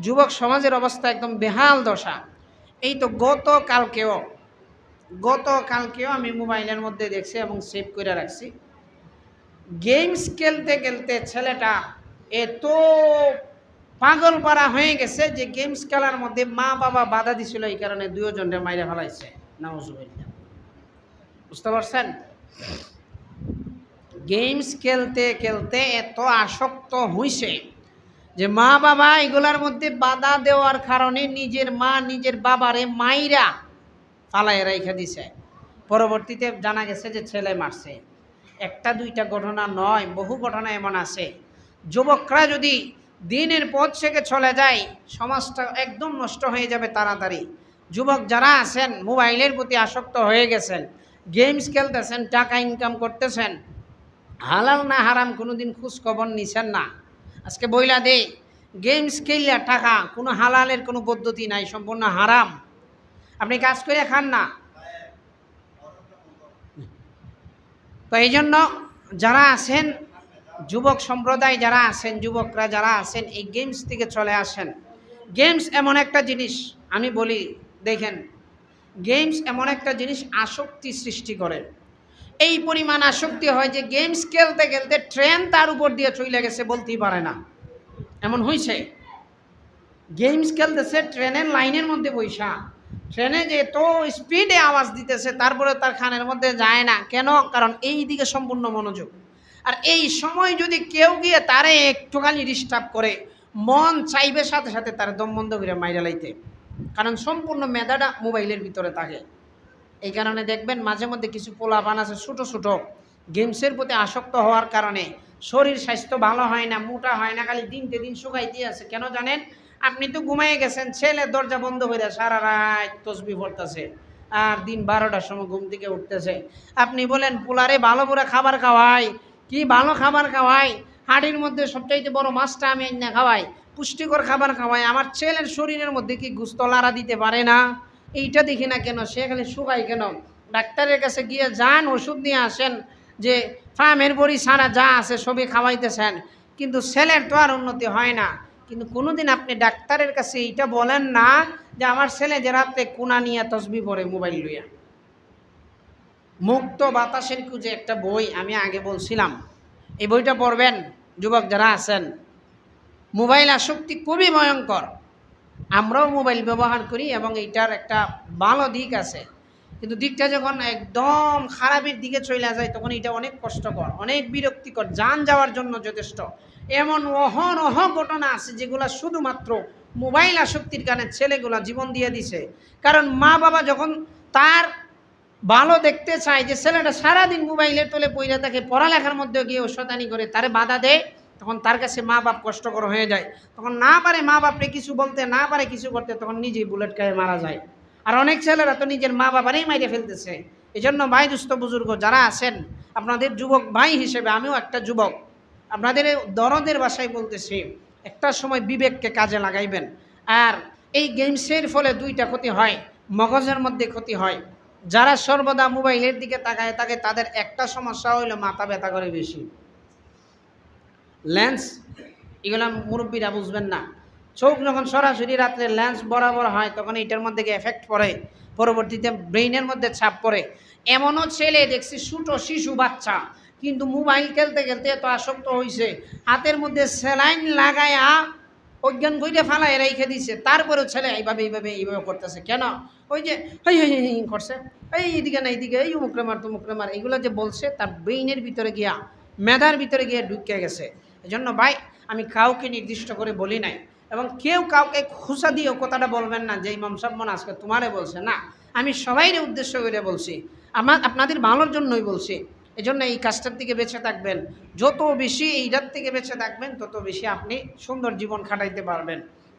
যুবক সমাজের অবস্থা একদম বেহাল দশা। এই তো গতকালকেও আমি মোবাইলের মধ্যে দেখছি এবং সেভ করে রাখছি, গেমস খেলতে খেলতে ছেলেটা এত পাগল পারা হয়ে গেছে যে গেমস খেলার মধ্যে মা বাবা বাধা দিছিল, এই কারণে দুজনের মাইরে ফেলাইছে। নাউজুবিল্লাহ। বুঝতে পারছেন? গেমস খেলতে খেলতে এত আসক্ত হইছে যে মা বাবা এগুলার মধ্যে বাধা দেওয়ার কারণে নিজের মা নিজের বাবারে মাইরা ফালায় রেখে দিছে। পরবর্তীতে জানা গেছে যে ছেলে মারছে। একটা দুইটা ঘটনা নয়, বহু ঘটনা এমন আছে। যুবকরা যদি দিনের পথ থেকে চলে যায়, সমাজটা একদম নষ্ট হয়ে যাবে তাড়াতাড়ি। যুবক যারা আছেন মোবাইলের প্রতি আসক্ত হয়ে গেছেন, গেমস খেলতেছেন, টাকা ইনকাম করতেছেন, হালাল না হারাম কোনোদিন খোঁজ খবর নিছেন না। আজকে বইলা দে, গেমস খেললে টাকা, কোনো হালালের কোনো পদ্ধতি নাই, সম্পূর্ণ হারাম। আপনি কাজ করে খান না। তো এই জন্য যারা আছেন, যুবক সম্প্রদায় যারা আছেন, যুবকরা যারা আছেন, এই গেমস থেকে চলে আসেন। গেমস এমন একটা জিনিস, আমি বলি দেখেন, গেমস এমন একটা জিনিস আসক্তি সৃষ্টি করে। এই পরিমাণ আসক্তি হয় যে গেমস খেলতে খেলতে ট্রেন তার উপর দিয়ে চলে গেছে বলতেই পারে না, এমন হয়েছে। গেমস খেলতেছে ট্রেনের লাইনের মধ্যে বৈশা, ট্রেনে যে এত স্পিডে আওয়াজ দিতেছে, তারপরে তার কানের মধ্যে যায় না। কেন? কারণ এই দিকে সম্পূর্ণ মনোযোগ। আর এই সময় যদি কেউ গিয়ে তারে একটুখানি ডিস্টার্ব করে, মন চাইবে সাথে সাথে তার দম বন্ধ করে মাইরা লাইতে, কারণ সম্পূর্ণ মেধাটা মোবাইলের ভিতরে থাকে। এই কারণে দেখবেন মাঝে মধ্যে কিছু পোলাপান আছে ছোটো ছোটো, গেমসের প্রতি আসক্ত হওয়ার কারণে শরীর স্বাস্থ্য ভালো হয় না, মোটা হয় না, খালি দিনকে দিন শুকাইতে আছে। কেন জানেন? আপনি তো ঘুমাইয়ে গেছেন, ছেলে দরজা বন্ধ করে সারা রাত তসবি পড়তেছে, আর দিন 12টার সময় ঘুম থেকে উঠতেছে। আপনি বলেন পোলারে ভালো করে খাবার খাওয়াই, কি ভালো খাবার খাওয়াই, হাড়ির মধ্যে সবচাইতে বড় মাছটা আমি না খাওয়াই, পুষ্টিকর খাবার খাওয়াই, আমার ছেলের শরীরের মধ্যে কি গুস্ত লাড়া দিতে পারে না? এইটা দেখি না কেন, সে খালি শুকায় কেন? ডাক্তারের কাছে গিয়ে যান, ওষুধ নিয়ে আসেন, যে ফার্মের বড়ি ছাড়া যা আছে সবই খাওয়াইতেছেন, কিন্তু ছেলের তো আর উন্নতি হয় না। কিন্তু কোনোদিন আপনি ডাক্তারের কাছে এইটা বলেন না যে আমার ছেলে যে রাত্রে কোনা নিয়ে তসবি পড়ে মোবাইল লইয়া। মুক্ত বাতাসের খুঁজে একটা বই আমি আগে বলছিলাম, এই বইটা পড়বেন যুবক যারা আছেন। মোবাইল আসক্তি খুবই ভয়ঙ্কর। আমরাও মোবাইল ব্যবহার করি এবং এইটার একটা ভালো দিক আছে, কিন্তু দিকটা যখন একদম খারাপের দিকে চলে যায় তখন এটা অনেক কষ্টকর, অনেক বিরক্তিকর, যান যাওয়ার জন্য যথেষ্ট। এমন অহরহ ঘটনা আছে যেগুলো শুধুমাত্র মোবাইল আসক্তির কারণে ছেলেগুলা জীবন দিয়ে দিছে। কারণ মা বাবা যখন তার ভালো দেখতে চায় যে ছেলেটা সারাদিন মোবাইলের তলে পইরা থাকে, পড়ালেখার মধ্যে গিয়ে শয়তানি করে, তারে বাধা দেয়, তখন তার কাছে মা বাপ কষ্টকর হয়ে যায়। তখন না পারে মা বাপরে কিছু বলতে, না পারে কিছু করতে, তখন নিজেই বুলেট খায় মারা যায়। আর অনেক ছেলেরা তো নিজের মা বাবারই মাইরে ফেলতেছে। এই জন্য ভাই দুস্থ বুজুর্গ যারা আছেন, আপনাদের যুবক ভাই হিসেবে আমিও একটা যুবক, আপনাদের দরদের ভাষায় বলতেছি, একটা সময় বিবেককে কাজে লাগাইবেন। আর এই গেমসের ফলে দুইটা ক্ষতি হয়, মগজের মধ্যে ক্ষতি হয়। যারা সর্বদা মোবাইলের দিকে তাকায় থাকে তাদের একটা সমস্যা হইলো মাথা ব্যথা করে বেশি। লেন্স, এগুলো মুরব্বীরা বুঝবেন না। চোখ যখন সরাসরি রাত্রে লেন্স বরাবর হয় তখন এটার মধ্যে এফেক্ট পড়ে, পরবর্তীতে ব্রেইনের মধ্যে ছাপ পড়ে। এমনও ছেলে দেখছি ছোটো শিশু বাচ্চা, কিন্তু মোবাইল খেলতে খেলতে এত আসক্ত হয়েছে, হাতের মধ্যে স্যালাইন লাগায়া অজ্ঞান করে ফালাই রেখে দিছে, তারপরেও ছেলে এইভাবে করতেছে। কেন? ওই যে করছে, এইদিকে না এইদিকে, এই মুখরে মার তো মুখরে মার, এইগুলো যে বলছে তার ব্রেইনের ভিতরে গিয়া, মেধার ভিতরে গিয়ে ঢুকে গেছে। এই জন্য ভাই আমি কাউকে নির্দিষ্ট করে বলি নাই, এবং কেউ কাউকে খুশা দিয়েও কথাটা বলবেন না যে ইমাম সাহেব মনে আজকে তোমারে বলছে না, আমি সবাইরে উদ্দেশ্য করে বলছি, আপনাদের ভালোর জন্যই বলছি। এই জন্য এই কাজটার থেকে বেঁচে থাকবেন, যত বেশি এইটার থেকে বেঁচে থাকবেন তত বেশি আপনি সুন্দর জীবন কাটাইতে পারবেন।